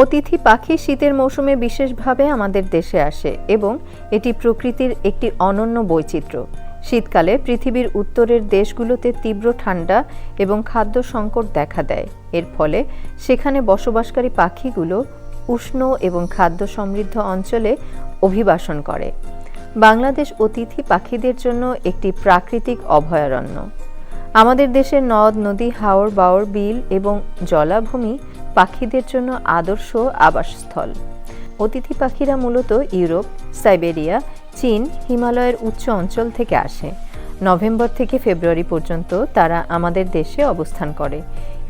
অতিথি পাখি শীতের মৌসুমে বিশেষভাবে আমাদের দেশে আসে এবং এটি প্রকৃতির একটি অনন্য বৈচিত্র্য। শীতকালে পৃথিবীর উত্তরের দেশগুলোতে তীব্র ঠান্ডা এবং খাদ্য সংকট দেখা দেয়। এর ফলে সেখানে বসবাসকারী পাখিগুলো উষ্ণ এবং খাদ্য সমৃদ্ধ অঞ্চলে অভিবাসন করে। বাংলাদেশ অতিথি পাখিদের জন্য একটি প্রাকৃতিক অভয়ারণ্য। আমাদের দেশের নদ নদী, হাওর বাওর, বিল এবং জলাভূমি পাখিদের জন্য আদর্শ আবাসস্থল। অতিথি পাখিরা মূলত ইউরোপ, সাইবেরিয়া, চীন, হিমালয়ের উচ্চ অঞ্চল থেকে আসে। নভেম্বর থেকে ফেব্রুয়ারি পর্যন্ত তারা আমাদের দেশে অবস্থান করে।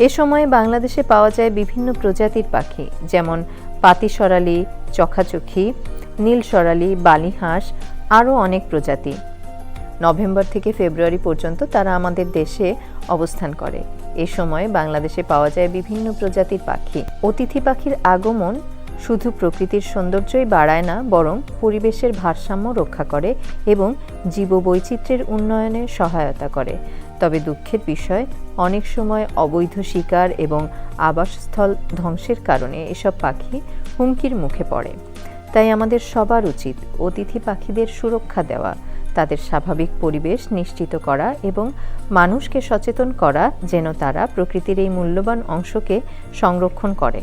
এ সময়ে বাংলাদেশে পাওয়া যায় বিভিন্ন প্রজাতির পাখি, যেমন পাতিসরালি, চখাচখি, নীল সরালি, বালিহাঁস, আরও অনেক প্রজাতি। নভেম্বর থেকে ফেব্রুয়ারি পর্যন্ত তারা আমাদের দেশে অবস্থান করে। এ সময় বাংলাদেশে পাওয়া যায় বিভিন্ন প্রজাতির পাখি। অতিথি পাখির আগমন শুধু প্রকৃতির সৌন্দর্যই বাড়ায় না, বরং পরিবেশের ভারসাম্য রক্ষা করে এবং জীববৈচিত্র্যের উন্নয়নে সহায়তা করে। তবে দুঃখের বিষয়, অনেক সময় অবৈধ শিকার এবং আবাসস্থল ধ্বংসের কারণে এসব পাখি হুমকির মুখে পড়ে। তাই আমাদের সবার উচিত অতিথি পাখিদের সুরক্ষা দেওয়া, তাদের স্বাভাবিক পরিবেশ নিশ্চিত করা এবং মানুষকে সচেতন করা যেন তারা প্রকৃতির এই মূল্যবান অংশকে সংরক্ষণ করে।